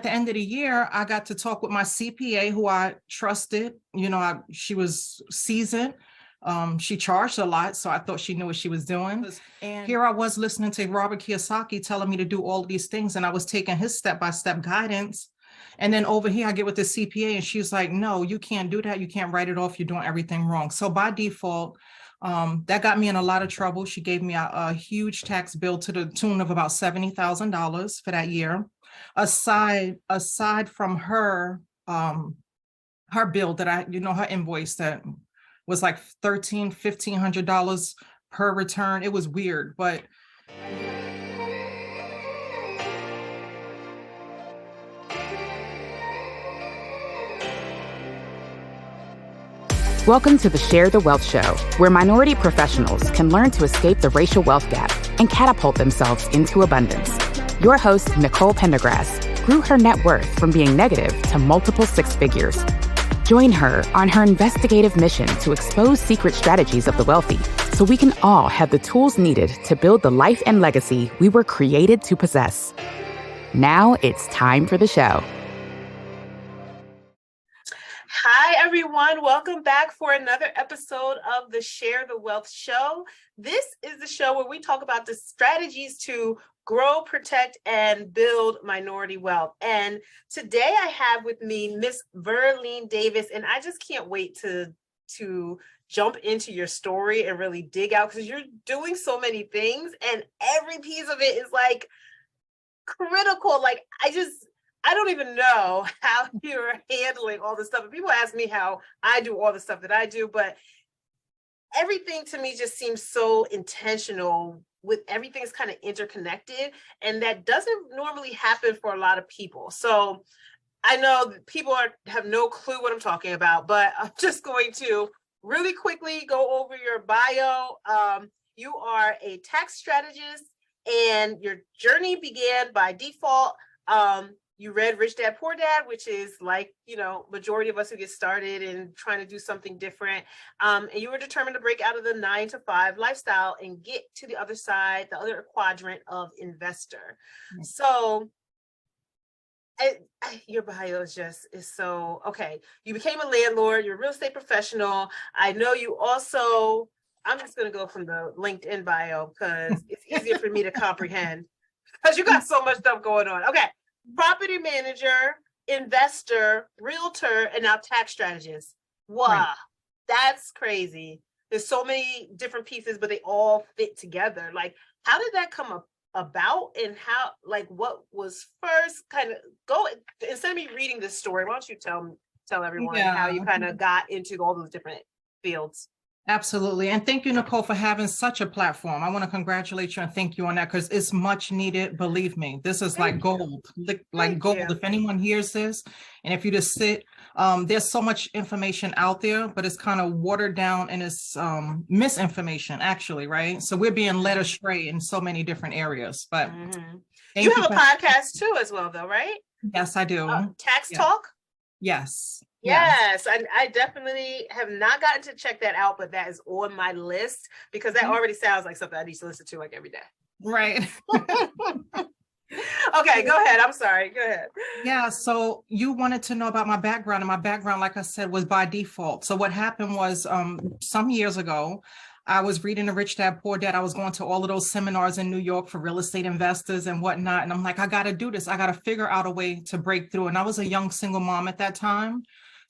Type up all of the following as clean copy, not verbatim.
At the end of the year, I got to talk with my CPA who I trusted. She was seasoned. She charged a lot, so I thought she knew what she was doing. And here I was listening to Robert Kiyosaki telling me to do all of these things, and I was taking his step-by-step guidance. And then over here, I get with the CPA, and she's like, no, you can't do that. You can't write it off. You're doing everything wrong. So by default, that got me in a lot of trouble. She gave me a huge tax bill to the tune of about $70,000 for that year. Aside from her bill that her invoice that was like $1,500 per return. It was weird, but Welcome to the Share the Wealth Show, where minority professionals can learn to escape the racial wealth gap and catapult themselves into abundance. Your host, Nicole Pendergrass, grew her net worth from being negative to multiple six figures. Join her on her investigative mission to expose secret strategies of the wealthy so we can all have the tools needed to build the life and legacy we were created to possess. Now it's time for the show. Hi, everyone. Welcome back for another episode of the Share the Wealth Show. This is the show where we talk about the strategies to grow, protect, and build minority wealth. And today I have with me Miss Verline Davis, and I just can't wait to jump into your story and really dig out because you're doing so many things and every piece of it is like critical. Like I don't even know how you're handling all this stuff. And people ask me how I do all the stuff that I do, but everything to me just seems so intentional. With everything's kind of interconnected, and that doesn't normally happen for a lot of people. So I know people have no clue what I'm talking about, but I'm just going to really quickly go over your bio. You are a tax strategist, and your journey began by default. You read Rich Dad, Poor Dad, which is like, majority of us who get started and trying to do something different. And you were determined to break out of the 9-to-5 lifestyle and get to the other side, the other quadrant of investor. Mm-hmm. So your bio is so, okay. You became a landlord, you're a real estate professional. I know you also, I'm just going to go from the LinkedIn bio because it's easier for me to comprehend because you got so much stuff going on. Okay. Property manager, investor, realtor, and now tax strategist. Wow, right. That's crazy. There's so many different pieces, but they all fit together. Like, how did that come about, and how, like, what was first? Kind of go instead of me reading this story, why don't you tell everyone how you kind of got into all those different fields? Absolutely. And thank you, Nicole, for having such a platform. I want to congratulate you and thank you on that because it's much needed. Believe me, this is like gold, like gold. If anyone hears this, and if you just sit, there's so much information out there, but it's kind of watered down and it's misinformation, actually, right? So we're being led astray in so many different areas. But you have a podcast too as well, though, right? Yes, I do. Tax Talk? Yes. Yes, I definitely have not gotten to check that out, but that is on my list because that already sounds like something I need to listen to like every day. Right. Okay, go ahead. I'm sorry. Go ahead. Yeah, so you wanted to know about my background, and my background, like I said, was by default. So what happened was some years ago, I was reading the Rich Dad, Poor Dad. I was going to all of those seminars in New York for real estate investors and whatnot. And I'm like, I got to do this. I got to figure out a way to break through. And I was a young single mom at that time.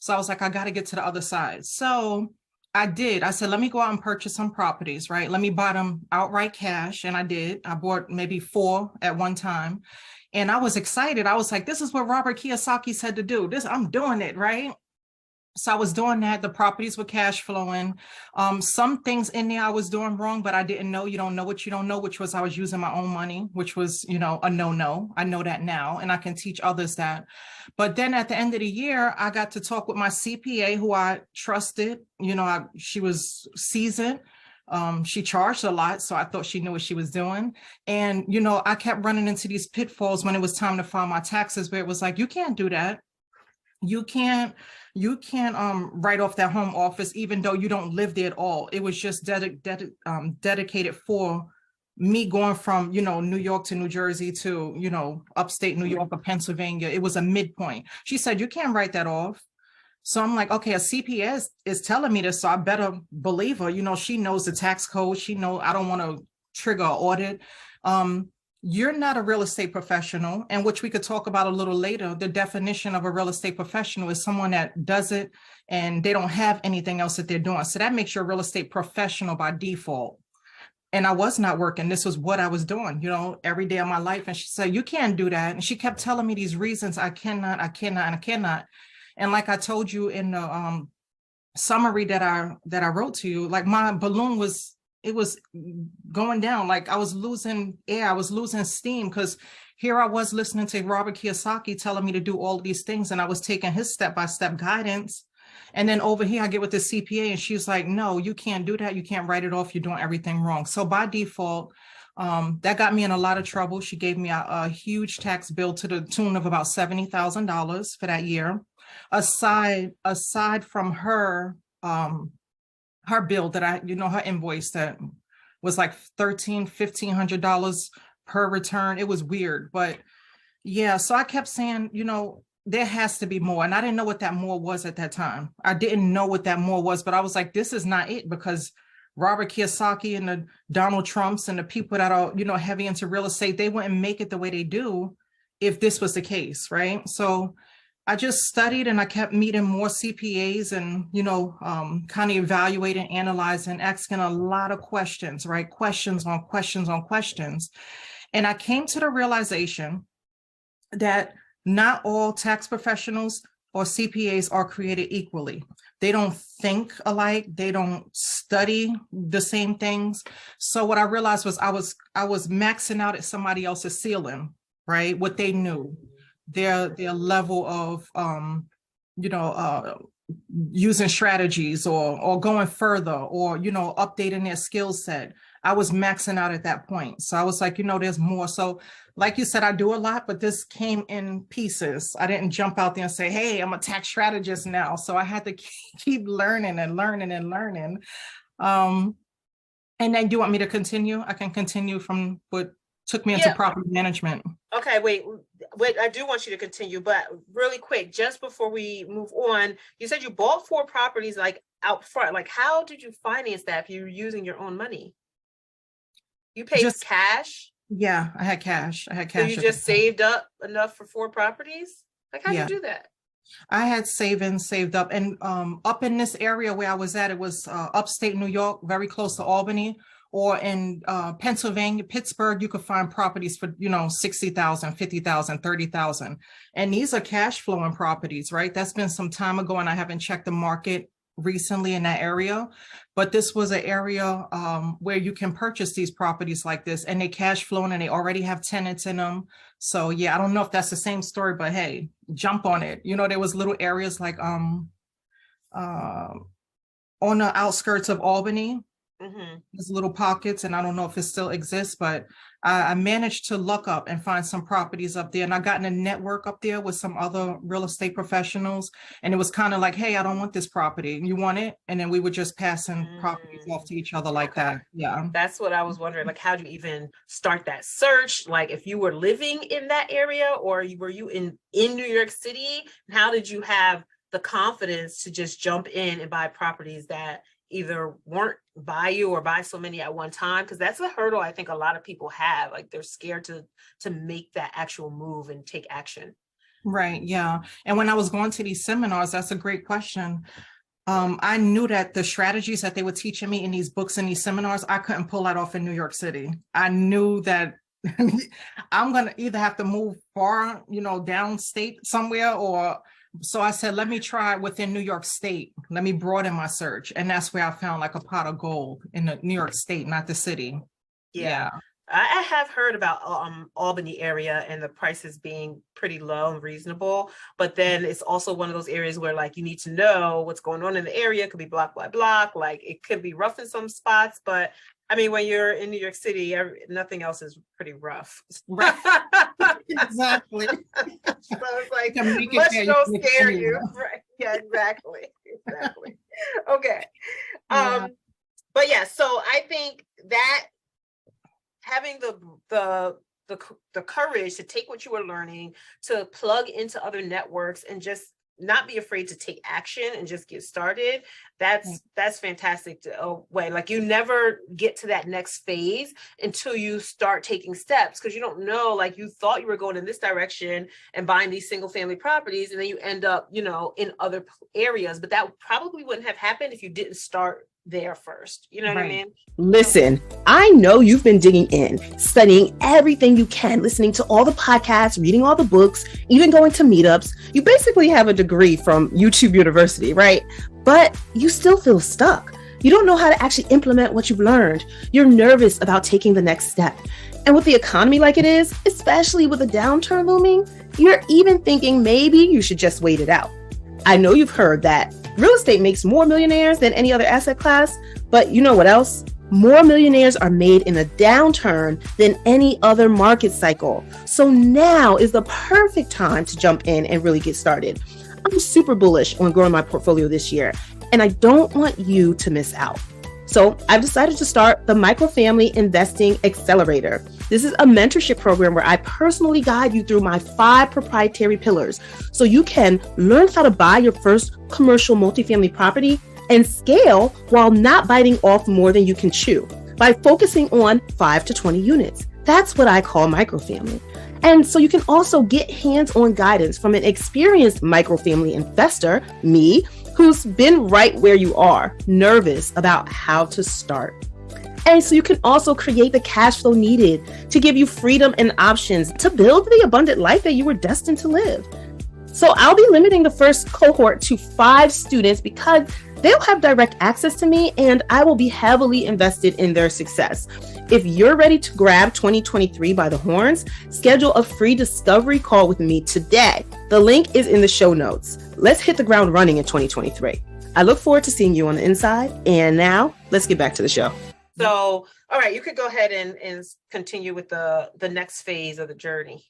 So I was like, I got to get to the other side. So I did. I said, let me go out and purchase some properties, right? Let me buy them outright cash. And I did. I bought maybe 4 at one time. And I was excited. I was like, this is what Robert Kiyosaki said to do. I'm doing it, right? So I was doing that. The properties were cash flowing. Some things in there I was doing wrong, but I didn't know. You don't know what you don't know, which was I was using my own money, which was, a no-no. I know that now, and I can teach others that. But then at the end of the year, I got to talk with my CPA who I trusted. She was seasoned. She charged a lot, so I thought she knew what she was doing. And, I kept running into these pitfalls when it was time to file my taxes, where it was like, you can't do that. You can't write off that home office, even though you don't live there at all. It was just dedicated for me going from, New York to New Jersey to, upstate New York or Pennsylvania, it was a midpoint. She said, you can't write that off. So I'm like, okay, a CPA is telling me this, so I better believe her. She knows the tax code. She knows I don't want to trigger an audit. You're not a real estate professional, and which we could talk about a little later. The definition of a real estate professional is someone that does it and they don't have anything else that they're doing. So that makes you a real estate professional by default. And I was not working. This was what I was doing, every day of my life. And she said, you can't do that. And she kept telling me these reasons. I cannot, and I cannot. And like I told you in the summary that I wrote to you, like my balloon was going down. Like I was losing air. I was losing steam, because here I was listening to Robert Kiyosaki telling me to do all these things. And I was taking his step-by-step guidance. And then over here, I get with the CPA and she's like, no, you can't do that. You can't write it off. You're doing everything wrong. So by default, that got me in a lot of trouble. She gave me a huge tax bill to the tune of about $70,000 for that year. Aside from her bill that her invoice that was like $1,500 per return. It was weird, but yeah. So I kept saying, there has to be more. And I didn't know what that more was at that time. I didn't know what that more was, but I was like, this is not it, because Robert Kiyosaki and the Donald Trumps and the people that are, heavy into real estate, they wouldn't make it the way they do if this was the case, right? So I just studied and I kept meeting more CPAs and, kind of evaluating, analyzing, asking a lot of questions, right? Questions on questions on questions. And I came to the realization that not all tax professionals or CPAs are created equally. They don't think alike. They don't study the same things. So what I realized was I was maxing out at somebody else's ceiling, right? What they knew, their level of, using strategies or going further or, updating their skill set. I was maxing out at that point. So I was like, there's more. So like you said, I do a lot, but this came in pieces. I didn't jump out there and say, hey, I'm a tax strategist now. So I had to keep learning and learning and learning. And then do you want me to continue? I can continue from what took me into property management. Okay, wait, I do want you to continue, but really quick, just before we move on, you said you bought 4 properties like out front. Like, how did you finance that if you were using your own money? You paid just cash? Yeah, I had cash. So you just saved up enough for 4 properties? Like, how'd you do that? I had saved up, and up in this area where I was at, it was upstate New York, very close to Albany, or in Pennsylvania, Pittsburgh, you could find properties for, $60,000, $50,000, $30,000. And these are cash flowing properties, right? That's been some time ago, and I haven't checked the market recently in that area, but this was an area where you can purchase these properties like this, and they cash flowing and they already have tenants in them. So yeah, I don't know if that's the same story, but hey, jump on it. There was little areas like on the outskirts of Albany. There's little pockets, and I don't know if it still exists, but I managed to look up and find some properties up there, and I got in a network up there with some other real estate professionals, and it was kind of like, hey, I don't want this property, you want it? And then we were just passing properties off to each other like that. Yeah, that's what I was wondering, like, how do you even start that search? Like, if you were living in that area, or were you in New York City, how did you have the confidence to just jump in and buy properties that either weren't by you or buy so many at one time? Because that's a hurdle I think a lot of people have. Like, they're scared to make that actual move and take action. Right. Yeah. And when I was going to these seminars, that's a great question. I knew that the strategies that they were teaching me in these books and these seminars, I couldn't pull that off in New York City. I knew that I'm going to either have to move far, downstate somewhere, or so I said, let me try within New York State. Let me broaden my search. And that's where I found like a pot of gold in the New York State, not the city. Yeah. I have heard about Albany area and the prices being pretty low and reasonable, but then it's also one of those areas where like you need to know what's going on in the area. It could be block by block, like it could be rough in some spots, but I mean, when you're in New York City, nothing else is pretty rough. Right. Exactly. So it's like, let's don't scare you. Right. Yeah, exactly. Okay. Yeah. But yeah, so I think that having the courage to take what you were learning, to plug into other networks, and just not be afraid to take action and just get started. That's fantastic way. Like, you never get to that next phase until you start taking steps, because you don't know, like, you thought you were going in this direction and buying these single family properties, and then you end up, you know, in other areas, but that probably wouldn't have happened if you didn't start there first. You know what I mean? Listen, I know you've been digging in, studying everything you can, listening to all the podcasts, reading all the books, even going to meetups. You basically have a degree from YouTube University, right? But you still feel stuck. You don't know how to actually implement what you've learned. You're nervous about taking the next step. And with the economy like it is, especially with a downturn looming, you're even thinking maybe you should just wait it out. I know you've heard that real estate makes more millionaires than any other asset class, but you know what else? More millionaires are made in a downturn than any other market cycle. So now is the perfect time to jump in and really get started. I'm super bullish on growing my portfolio this year, and I don't want you to miss out. So I've decided to start the Microfamily Investing Accelerator. This is a mentorship program where I personally guide you through my 5 proprietary pillars, so you can learn how to buy your first commercial multifamily property and scale while not biting off more than you can chew by focusing on 5 to 20 units. That's what I call microfamily. And so you can also get hands-on guidance from an experienced microfamily investor, me, who's been right where you are, nervous about how to start. And so you can also create the cash flow needed to give you freedom and options to build the abundant life that you were destined to live. So I'll be limiting the first cohort to 5 students because they'll have direct access to me and I will be heavily invested in their success. If you're ready to grab 2023 by the horns, schedule a free discovery call with me today. The link is in the show notes. Let's hit the ground running in 2023. I look forward to seeing you on the inside. And now let's get back to the show. So, all right, you could go ahead and continue with the next phase of the journey.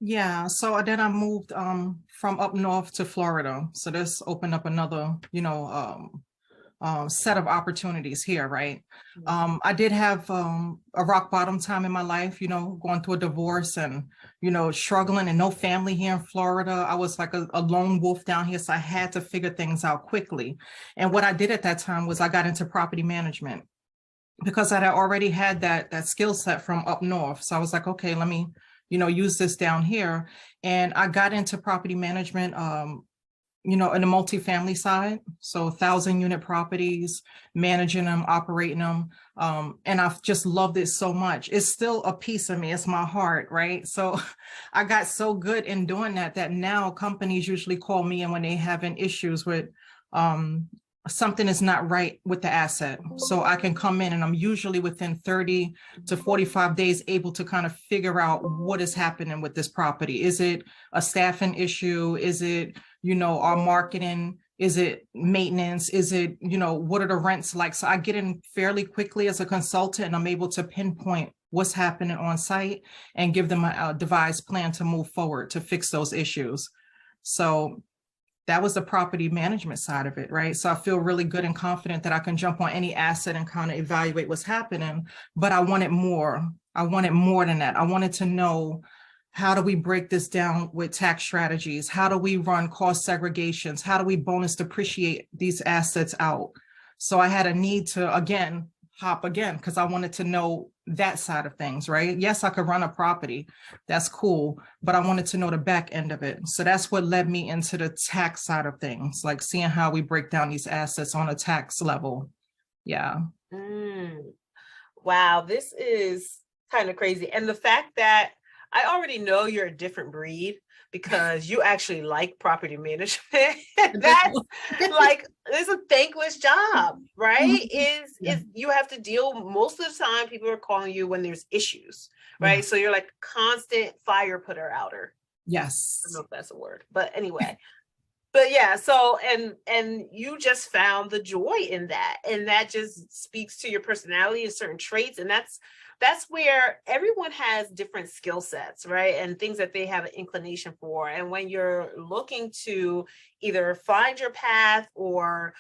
Yeah, so then I moved from up north to Florida. So this opened up another, set of opportunities here, right? I did have a rock bottom time in my life, going through a divorce and, struggling and no family here in Florida. I was like a lone wolf down here, so I had to figure things out quickly. And what I did at that time was I got into property management because I had already had that skill set from up north. So I was like, okay, let me, use this down here. And I got into property management, in the multifamily side. So 1,000-unit properties, managing them, operating them. And I've just loved it so much. It's still a piece of me. It's my heart, right? So I got so good in doing that now companies usually call me and when they having issues with something is not right with the asset. So I can come in and I'm usually within 30 to 45 days able to kind of figure out what is happening with this property. Is it a staffing issue? Is it, our marketing? Is it maintenance? Is it, what are the rents like? So I get in fairly quickly as a consultant and I'm able to pinpoint what's happening on site and give them a devised plan to move forward to fix those issues. So that was the property management side of it, right? So I feel really good and confident that I can jump on any asset and kind of evaluate what's happening, but I wanted more. I wanted more than that. I wanted to know, how do we break this down with tax strategies? How do we run cost segregations? How do we bonus depreciate these assets out? So I had a need to, hop again, because I wanted to know that side of things, right? Yes, I could run a property. That's cool. But I wanted to know the back end of it. So that's what led me into the tax side of things, like seeing how we break down these assets on a tax level. Yeah. Wow, this is kind of crazy. And the fact that I already know you're a different breed because you actually like property management. That's like, it's a thankless job, right? Is you have to deal, most of the time people are calling you when there's issues, right? Yeah. So you're like constant fire putter outer. Yes. I don't know if that's a word, but anyway. But yeah, so and you just found the joy in that, and that just speaks to your personality and certain traits, and that's where everyone has different skill sets, right? And things that they have an inclination for. And when you're looking to either find your path or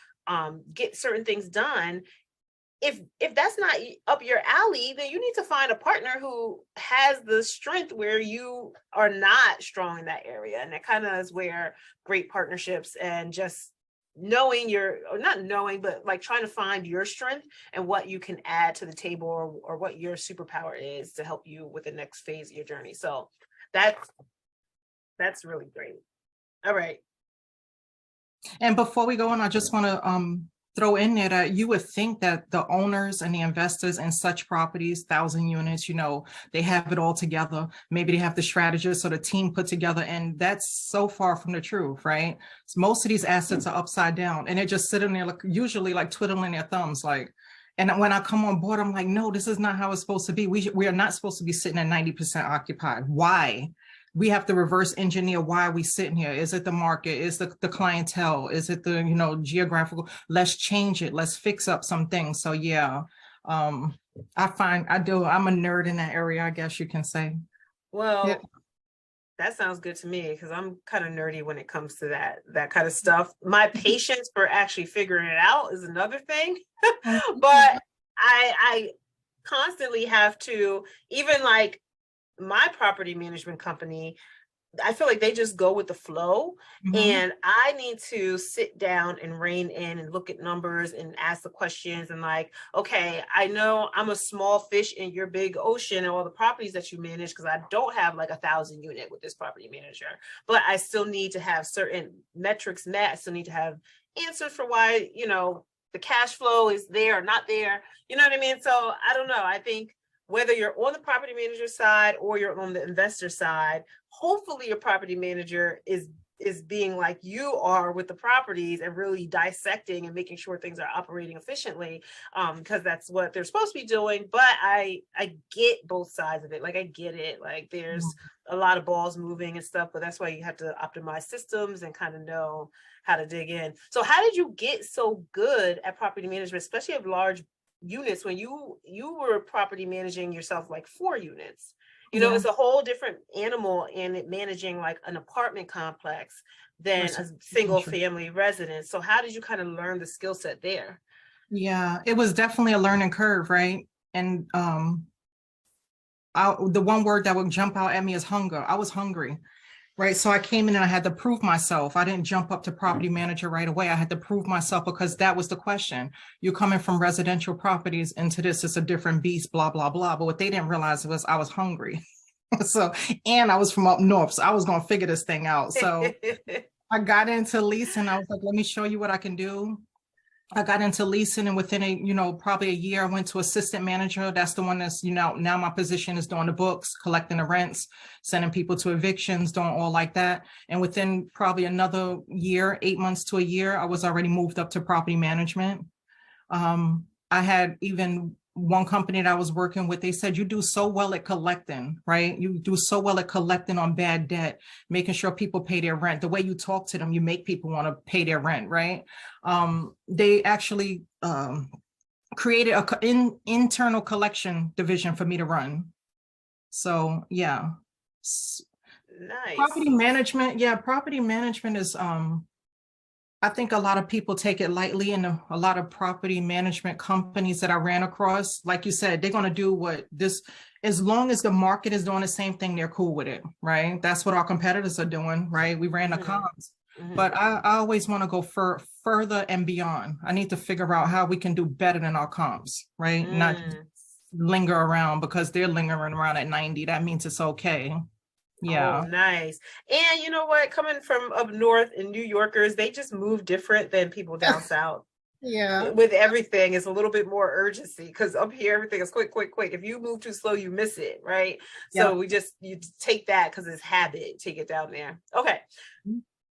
get certain things done, if that's not up your alley, then you need to find a partner who has the strength where you are not strong in that area. And that kind of is where great partnerships and just knowing or not knowing, but like trying to find your strength and what you can add to the table, or what your superpower is to help you with the next phase of your journey. So that's really great. All right. And before we go on, I just want to throw in there that you would think that the owners and the investors in such properties, 1,000 units, they have it all together. Maybe they have the strategist or the team put together, and that's so far from the truth, right? So most of these assets are upside down, and they're just sitting there, like, usually like twiddling their thumbs, like. And when I come on board, I'm like, no, this is not how it's supposed to be. We are not supposed to be sitting at 90% occupied. Why? We have to reverse engineer why are we sitting here. Is it the market? Is the clientele? Is it the geographical? Let's change it. Let's fix up some things. So yeah, I'm a nerd in that area, I guess you can say. Well, yeah. That sounds good to me, because I'm kind of nerdy when it comes to that kind of stuff. My patience for actually figuring it out is another thing. But I constantly have to, even like my property management company, I feel like they just go with the flow. Mm-hmm. And I need to sit down and rein in and look at numbers and ask the questions and like, okay, I know I'm a small fish in your big ocean and all the properties that you manage, because I don't have like 1,000 unit with this property manager, but I still need to have certain metrics met. I still need to have answers for why, the cash flow is there or not there. You know what I mean? So I don't know. I think whether you're on the property manager side or you're on the investor side, hopefully your property manager is being like you are with the properties and really dissecting and making sure things are operating efficiently, because that's what they're supposed to be doing. But I get both sides of it. Like, I get it. Like, there's a lot of balls moving and stuff, but that's why you have to optimize systems and kind of know how to dig in. So how did you get so good at property management, especially of large units, when you were property managing yourself like 4 units? It's a whole different animal in it, managing like an apartment complex than a single family residence. So how did you kind of learn the skill set there? Yeah, it was definitely a learning curve, right? And the one word that would jump out at me is hunger. I was hungry. Right. So I came in and I had to prove myself. I didn't jump up to property manager right away. I had to prove myself, because that was the question. You're coming from residential properties into this, it's a different beast, blah, blah, blah. But what they didn't realize was I was hungry. And I was from up north, so I was going to figure this thing out. So I got into leasing. I was like, let me show you what I can do. I got into leasing, and within probably a year, I went to assistant manager. That's the one that's, now my position is doing the books, collecting the rents, sending people to evictions, doing all like that. And within probably another year, 8 months to a year, I was already moved up to property management. I had even one company that I was working with, they said, you do so well at collecting, right? You do so well at collecting on bad debt, making sure people pay their rent. The way you talk to them, you make people want to pay their rent, right? They actually created an internal collection division for me to run. So yeah. Nice. Property management is, I think a lot of people take it lightly, and a lot of property management companies that I ran across, like you said, they're going to do as long as the market is doing the same thing, they're cool with it, right? That's what our competitors are doing, right? We ran the comps, but I always want to go further and beyond. I need to figure out how we can do better than our comps, right? Not linger around because they're lingering around at 90. That means it's okay. Yeah. Oh, nice. And you know what? Coming from up north, and New Yorkers, they just move different than people down south. Yeah. With everything, it's a little bit more urgency, because up here, everything is quick, quick, quick. If you move too slow, you miss it, right? Yeah. So you take that because it's habit, take it down there. Okay.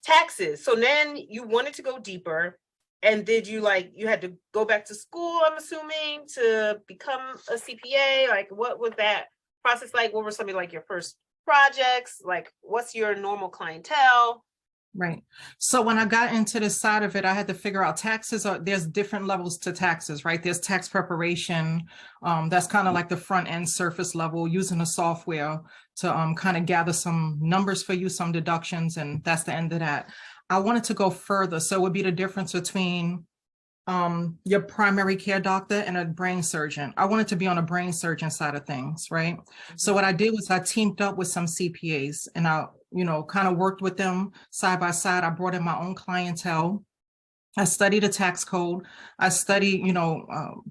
Taxes. So then you wanted to go deeper. And did you had to go back to school, I'm assuming, to become a CPA? Like, what was that process like? What were some of your first projects? Like, what's your normal clientele? Right. So when I got into this side of it, I had to figure out taxes. There's different levels to taxes, right? There's tax preparation. That's kind of like the front end surface level, using the software to kind of gather some numbers for you, some deductions, and that's the end of that. I wanted to go further. So it would be the difference between your primary care doctor and a brain surgeon. I wanted to be on a brain surgeon side of things, right? So what I did was I teamed up with some CPAs and I, kind of worked with them side by side. I brought in my own clientele. I studied the tax code. I studied,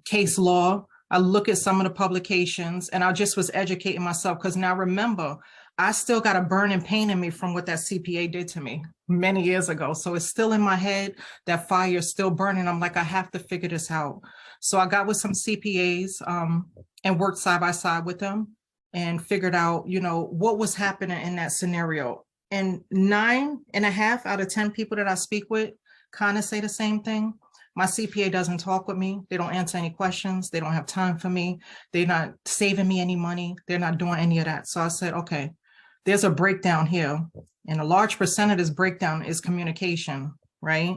case law. I look at some of the publications and I just was educating myself because now remember, I still got a burning pain in me from what that CPA did to me many years ago. So it's still in my head, that fire is still burning. I'm like, I have to figure this out. So I got with some CPAs and worked side by side with them and figured out, what was happening in that scenario. And 9.5 out of 10 people that I speak with kind of say the same thing. My CPA doesn't talk with me. They don't answer any questions. They don't have time for me. They're not saving me any money. They're not doing any of that. So I said, okay, there's a breakdown here. And a large percent of this breakdown is communication, right?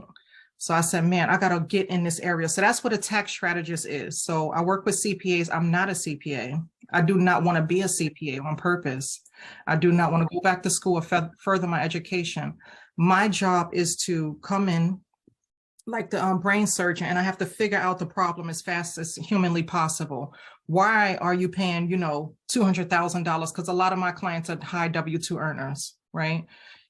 So I said, man, I got to get in this area. So that's what a tax strategist is. So I work with CPAs. I'm not a CPA. I do not want to be a CPA on purpose. I do not want to go back to school or further my education. My job is to come in like the brain surgeon, and I have to figure out the problem as fast as humanly possible. Why are you paying, $200,000? Because a lot of my clients are high W-2 earners, right?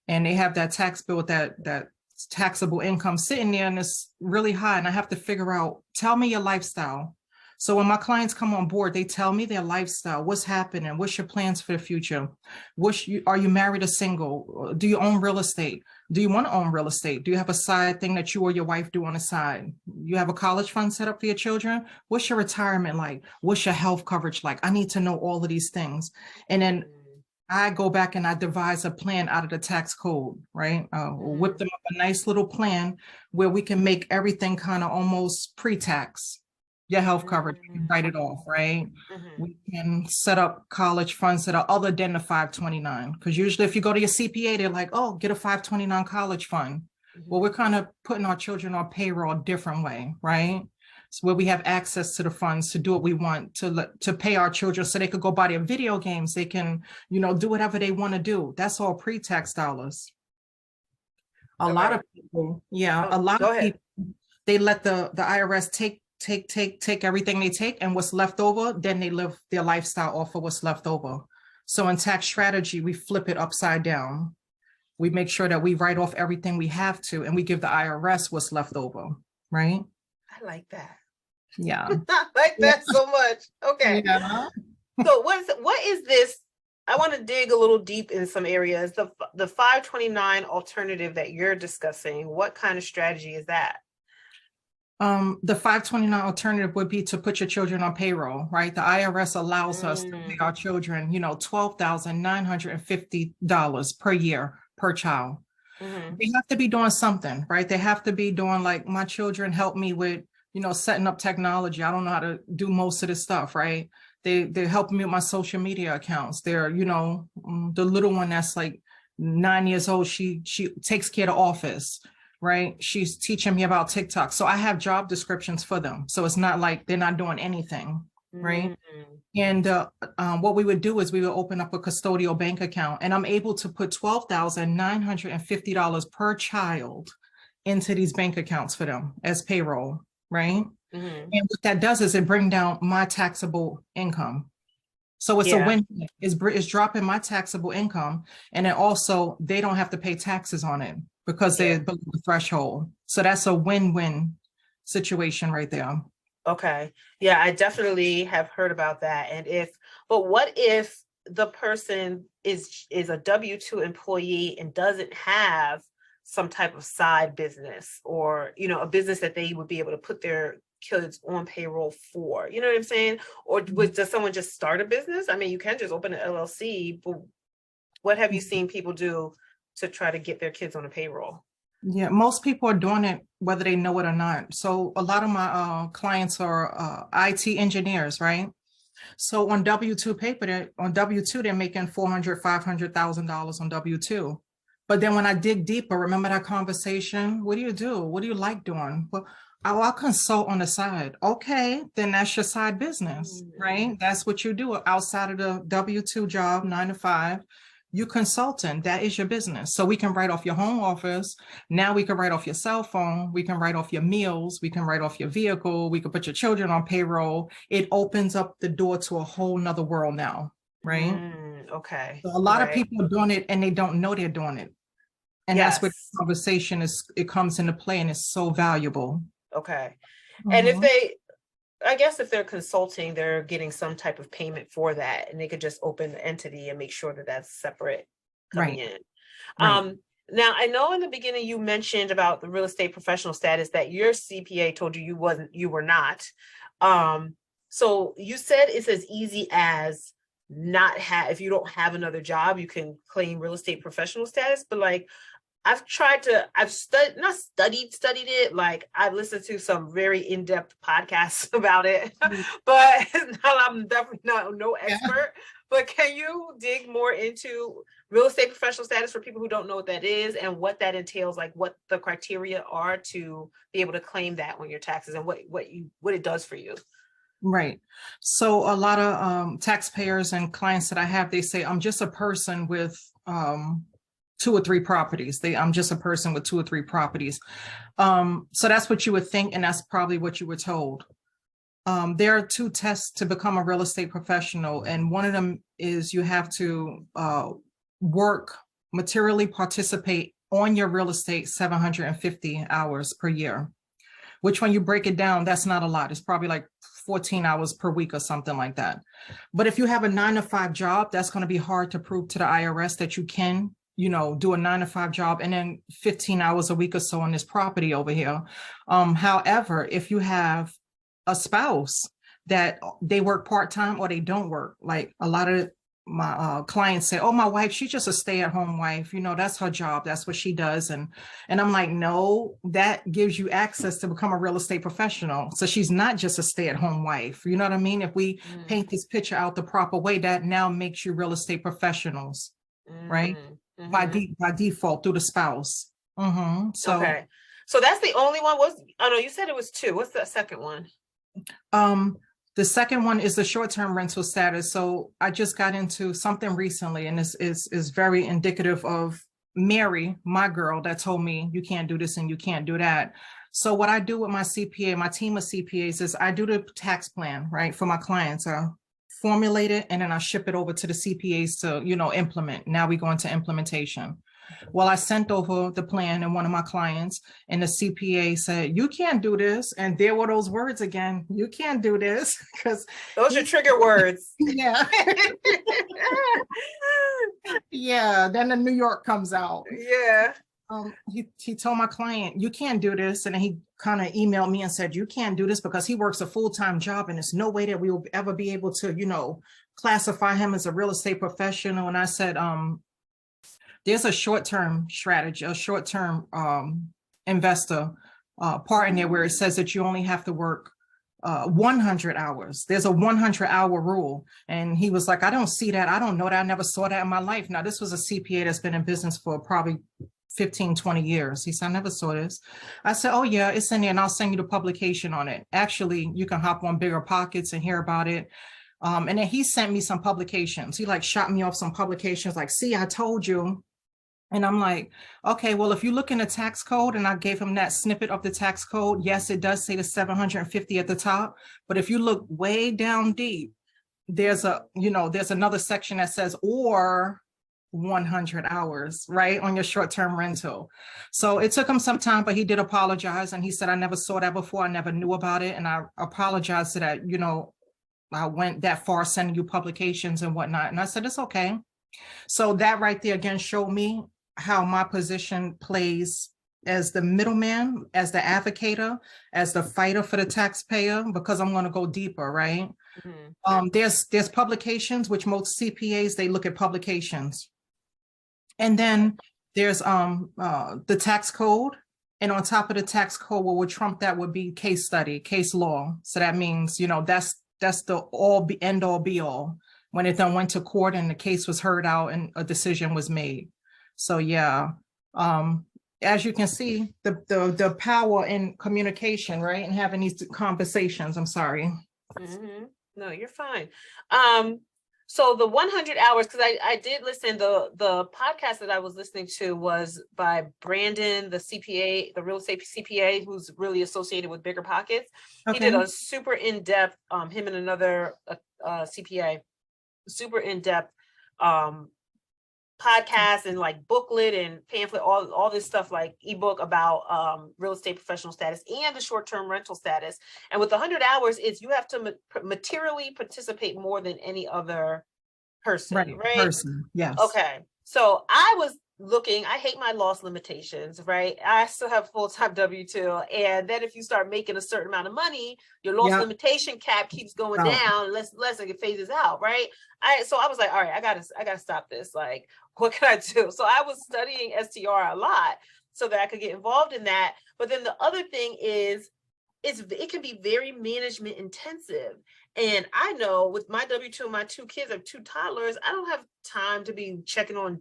And they have that tax bill, that taxable income sitting there and it's really high. And I have to figure out, tell me your lifestyle. So when my clients come on board, they tell me their lifestyle, what's happening, what's your plans for the future? Are you married or single? Do you own real estate? Do you want to own real estate? Do you have a side thing that you or your wife do on the side? You have a college fund set up for your children? What's your retirement like? What's your health coverage like? I need to know all of these things. And then I go back and I devise a plan out of the tax code, right? Whip them up a nice little plan where we can make everything kind of almost pre-tax. Your health coverage, we can write it off, right? We can set up college funds that are other than the 529. Because usually if you go to your CPA, they're like, oh, get a 529 college fund. Well, we're kind of putting our children on payroll a different way, right? So where we have access to the funds to do what we want, to pay our children so they could go buy their video games. They can, do whatever they want to do. That's all pre-tax dollars. A lot of people, they let the IRS take everything they take, and what's left over, then they live their lifestyle off of what's left over. So in tax strategy, we flip it upside down. We make sure that we write off everything we have to, and we give the IRS what's left over, right? I like that. Yeah. I like that so much. Okay. Yeah. So what is this? I want to dig a little deep in some areas. The 529 alternative that you're discussing, what kind of strategy is that? The 529 alternative would be to put your children on payroll, right? The IRS allows us to pay our children, $12,950 per year per child. They have to be doing something, right? They have to be doing, like, my children help me with, setting up technology. I don't know how to do most of this stuff, right? They're helping me with my social media accounts. They're, the little one that's like 9 years old, she takes care of the office. Right? She's teaching me about TikTok. So I have job descriptions for them. So it's not like they're not doing anything, right? And what we would do is we would open up a custodial bank account, and I'm able to put $12,950 per child into these bank accounts for them as payroll, right? And what that does is it brings down my taxable income. So it's a win. It's dropping my taxable income, and then also they don't have to pay taxes on it, because they're below the threshold. So that's a win-win situation right there. Okay. Yeah, I definitely have heard about that. But what if the person is a W-2 employee and doesn't have some type of side business, or, a business that they would be able to put their kids on payroll for, you know what I'm saying? Or does someone just start a business? I mean, you can just open an LLC, but what have you seen people do to try to get their kids on a payroll? Yeah, most people are doing it whether they know it or not. So a lot of my clients are IT engineers, right? So on W-2 paper, they're making $400,000, $500,000 on W-2. But then when I dig deeper, remember that conversation? What do you do? What do you like doing? Well, I'll consult on the side. Okay, then that's your side business, right? That's what you do outside of the W-2 job, 9 to 5. you consultant, that is your business. So we can write off your home office. Now we can write off your cell phone. We can write off your meals. We can write off your vehicle. We can put your children on payroll. It opens up the door to a whole nother world now, right? Okay. So a lot of people are doing it and they don't know they're doing it. And that's what conversation is, it comes into play, and it's so valuable. Okay. And if they, I guess if they're consulting, they're getting some type of payment for that, and they could just open the entity and make sure that that's separate coming in. Now, I know in the beginning you mentioned about the real estate professional status that your CPA told you you were not. So you said it's as easy as if you don't have another job, you can claim real estate professional status, but like, I've studied it. Like, I've listened to some very in-depth podcasts about it, but I'm definitely no expert. But can you dig more into real estate professional status for people who don't know what that is and what that entails, like what the criteria are to be able to claim that on your taxes and what it does for you? Right. So a lot of taxpayers and clients that I have, they say, I'm just a person with 2 or 3 properties. I'm just a person with 2 or 3 properties. So that's what you would think, and that's probably what you were told. There are 2 tests to become a real estate professional, and one of them is you have to materially participate on your real estate 750 hours per year, which when you break it down, that's not a lot. It's probably like 14 hours per week or something like that. But if you have a 9-to-5 job, that's going to be hard to prove to the IRS that you can do a 9-to-5 job and then 15 hours a week or so on this property over here. However, if you have a spouse that they work part-time or they don't work, like a lot of my clients say, oh, my wife, she's just a stay-at-home wife. That's her job. That's what she does. And I'm like, no, that gives you access to become a real estate professional. So she's not just a stay-at-home wife. You know what I mean? If we paint this picture out the proper way, that now makes you real estate professionals, right? By default through the spouse. So, okay. So that's the only one. No, you said it was 2. What's the second one? The second one is the short-term rental status. So I just got into something recently, and this is very indicative of Mary, my girl, that told me you can't do this and you can't do that. So what I do with my CPA, my team of CPAs, is I do the tax plan, right, for my clients. Formulate it, and then I ship it over to the CPAs to, implement. Now we go into implementation. Well, I sent over the plan and one of my clients, and the CPA said, you can't do this. And there were those words again, you can't do this, because those are trigger words. Yeah. Yeah. Then the New York comes out. Yeah. He told my client, you can't do this. And then he kind of emailed me and said, you can't do this, because he works a full-time job and there's no way that we will ever be able to, classify him as a real estate professional. And I said, there's a short-term strategy, a short-term investor part in there where it says that you only have to work 100 hours. There's a 100-hour rule. And he was like, I don't see that. I don't know that. I never saw that in my life. Now, this was a CPA that's been in business for probably 15, 20 years. He said, I never saw this. I said, oh yeah, it's in there, and I'll send you the publication on it. Actually, you can hop on Bigger Pockets and hear about it. And then he sent me some publications. He shot me off some publications like, see, I told you. And I'm like, okay, well, if you look in the tax code, and I gave him that snippet of the tax code, yes, it does say the 750 at the top. But if you look way down deep, there's another section that says, or 100 hours, right, on your short-term rental. So it took him some time, but he did apologize. And he said, I never saw that before. I never knew about it. And I apologized to that, I went that far sending you publications and whatnot. And I said, it's okay. So that right there again showed me how my position plays as the middleman, as the advocator, as the fighter for the taxpayer, because I'm going to go deeper, right? There's publications, which most CPAs, they look at publications. And then there's the tax code. And on top of the tax code, what would trump that would be case study, case law. So that means, that's the end all be all. When it then went to court and the case was heard out and a decision was made. So yeah, as you can see, the power in communication, right? And having these conversations, I'm sorry. No, you're fine. So the 100 hours, because I did listen, the podcast that I was listening to was by Brandon, the CPA, the real estate CPA, who's really associated with Bigger Pockets. He did a super in-depth, him and another CPA, super in-depth podcast and like booklet and pamphlet, all this stuff, like ebook about real estate professional status and the short-term rental status. And with 100 hours, it's you have to materially participate more than any other person, right? Person, yes. Okay. So I was looking, I hate my loss limitations, right? I still have full-time W-2. And then if you start making a certain amount of money, your loss limitation cap keeps going down, less and it phases out, right? So I was like, all right, I gotta stop this. Like, what can I do? So I was studying STR a lot so that I could get involved in that. But then the other thing is, it can be very management intensive. And I know with my W-2 and my 2 kids, I have 2 toddlers, I don't have time to be checking on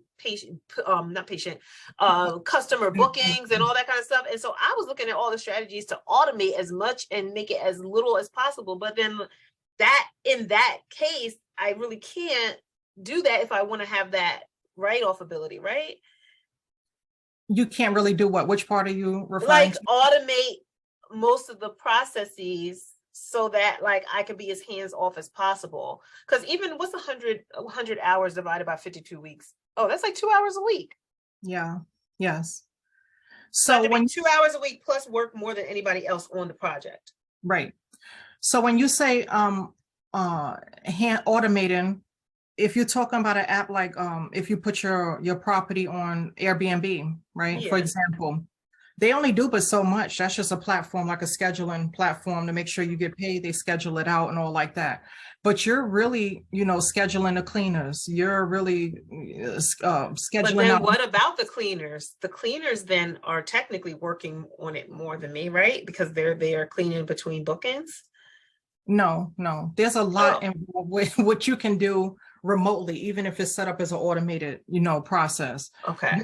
customer bookings and all that kind of stuff. And so I was looking at all the strategies to automate as much and make it as little as possible. But then in that case, I really can't do that if I want to have that write-off ability, right? You can't really do what? Which part are you referring like to? Automate most of the processes so that like I can be as hands off as possible. Because even what's 100 hours divided by 52 weeks? Oh, that's like 2 hours a week. Yeah. Yes. So when 2 hours a week plus work more than anybody else on the project. Right. So when you say hand automating, if you're talking about an app like if you put your property on Airbnb, right? For example, they only do but so much. That's just a platform, like a scheduling platform to make sure you get paid. They schedule it out and all like that. But you're really, scheduling the cleaners. You're really scheduling. But then what about the cleaners? The cleaners then are technically working on it more than me, right? Because they're cleaning between bookings. No. There's a lot involved with what you can do remotely, even if it's set up as an automated, process. Okay.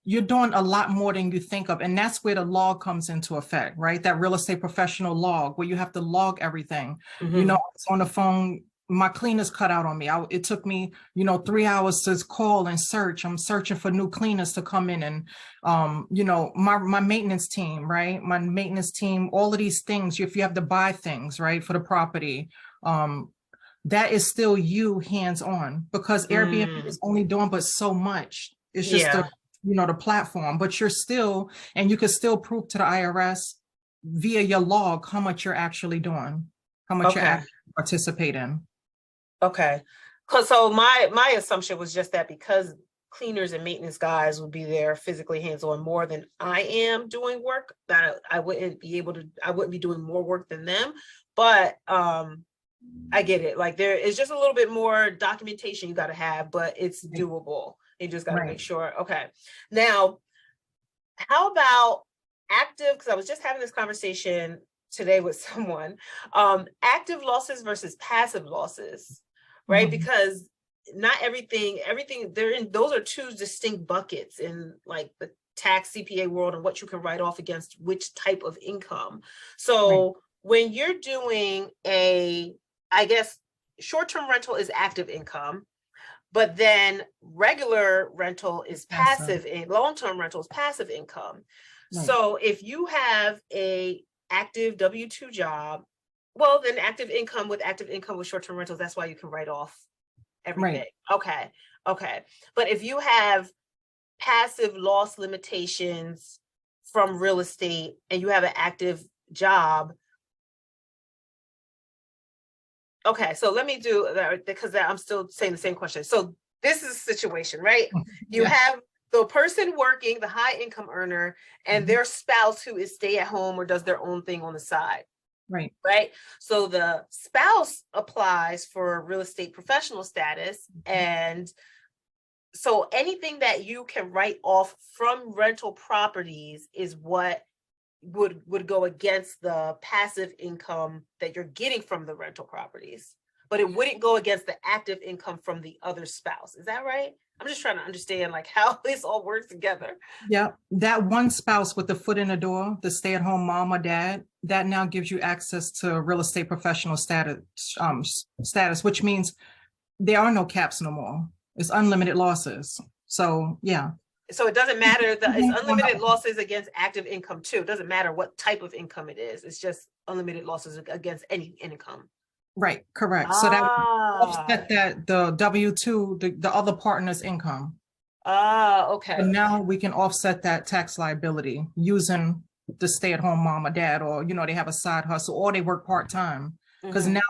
You're doing a lot more than you think of. And that's where the log comes into effect, right? That real estate professional log where you have to log everything. Mm-hmm. It's on the phone. My cleaners cut out on me. It took me, 3 hours to call and search. I'm searching for new cleaners to come in and, my maintenance team, right? My maintenance team, all of these things, if you have to buy things, right, for the property, that is still you hands-on because Airbnb is only doing but so much. It's just the platform, but you're still, and you can still prove to the IRS via your log how much you're actually doing, how much you're actually participating. Okay. So my assumption was just that because cleaners and maintenance guys would be there physically hands-on more than I am doing work, that I wouldn't be doing more work than them. But I get it. Like there is just a little bit more documentation you got to have, but it's doable. You just got to make sure. Okay. Now, how about active? Because I was just having this conversation today with someone, active losses versus passive losses, right? Because not everything those are 2 distinct buckets in like the tax CPA world and what you can write off against which type of income. So when you're doing I guess short-term rental is active income, but then regular rental is passive, and long-term rental is passive income. Right. So if you have a active W-2 job, well, then active income with short-term rentals, that's why you can write off everything. Right. Okay. But if you have passive loss limitations from real estate and you have an active job, okay, so let me do that because I'm still saying the same question. So this is a situation, right? You have the person working, the high income earner, and their spouse who is stay at home or does their own thing on the side. Right. So the spouse applies for real estate professional status. And so anything that you can write off from rental properties is what would go against the passive income that you're getting from the rental properties, but it wouldn't go against the active income from the other spouse. Is that right? I'm just trying to understand like how this all works together. Yeah, that one spouse with the foot in the door, the stay-at-home mom or dad, that now gives you access to real estate professional status, which means there are no caps no more. It's unlimited losses. So yeah. So it doesn't matter, it's unlimited losses against active income too. It doesn't matter what type of income it is. It's just unlimited losses against any income. Right, correct. So that offset that the W-2, the other partner's income. Okay. And now we can offset that tax liability using the stay-at-home mom or dad, or, you know, they have a side hustle or they work part-time. Because now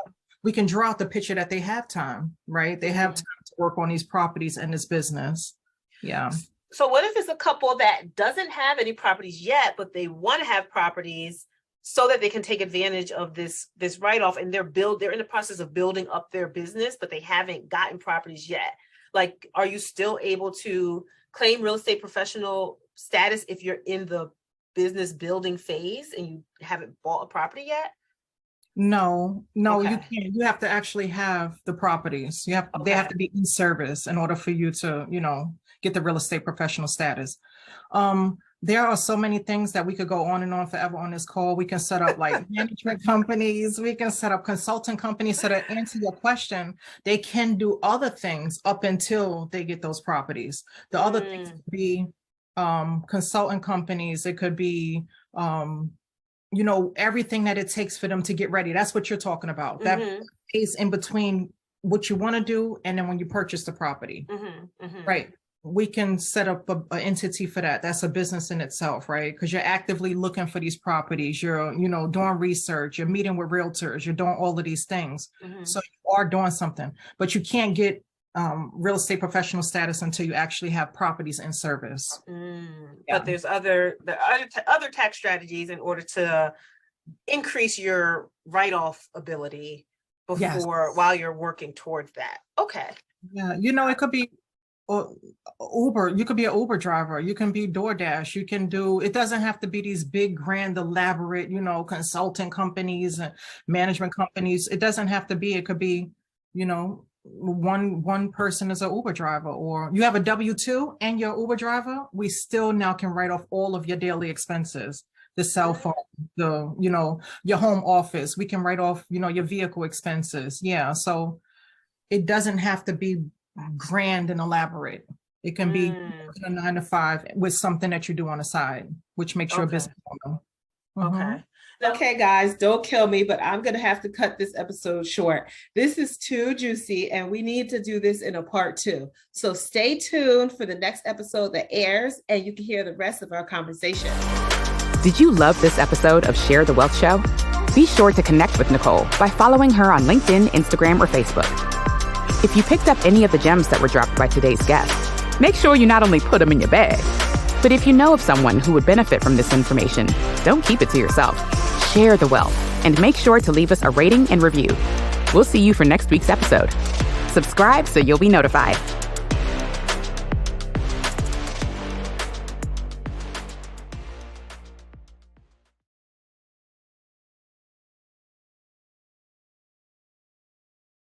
we can draw out the picture that they have time, right? They have time to work on these properties and this business. Yeah. So what if it's a couple that doesn't have any properties yet, but they want to have properties so that they can take advantage of this write-off, and they're in the process of building up their business, but they haven't gotten properties yet? Like, are you still able to claim real estate professional status if you're in the business building phase and you haven't bought a property yet? No, Okay. you can't. You have to actually have the properties. They have to be in service in order for you to, you know, get the real estate professional status. There are so many things that we could go on and on forever on this call. We can set up like management companies. We can set up consulting companies. So to answer your question, they can do other things up until they get those properties. The other things could be consultant companies. It could be, you know, everything that it takes for them to get ready. That's what you're talking about. That is in between what you want to do and then when you purchase the property. Right. We can set up an entity for that. That's a business in itself, right? Because you're actively looking for these properties. You're, you know, doing research. You're meeting with realtors. You're doing all of these things. So you are doing something, but you can't get real estate professional status until you actually have properties in service. But there's other tax strategies in order to increase your write-off ability before while you're working towards that. Okay. Yeah, you know, it could be Uber. You could be an Uber driver. You can be DoorDash. You can do, it doesn't have to be these big, grand, elaborate, you know, consulting companies and management companies. It doesn't have to be. It could be, you know, one person is an Uber driver, or you have a W-2 and you're an Uber driver. We still now can write off all of your daily expenses, the cell phone, the, you know, your home office. We can write off, you know, your vehicle expenses. Yeah. So it doesn't have to be grand and elaborate. It can be a 9 to 5 with something that you do on the side, which makes you a business owner. Okay. Okay, guys, don't kill me, but I'm going to have to cut this episode short. This is too juicy, and we need to do this in a part 2. So stay tuned for the next episode that airs, and you can hear the rest of our conversation. Did you love this episode of Share the Wealth Show? Be sure to connect with Nicole by following her on LinkedIn, Instagram, or Facebook. If you picked up any of the gems that were dropped by today's guest, make sure you not only put them in your bag, but if you know of someone who would benefit from this information, don't keep it to yourself. Share the wealth and make sure to leave us a rating and review. We'll see you for next week's episode. Subscribe so you'll be notified.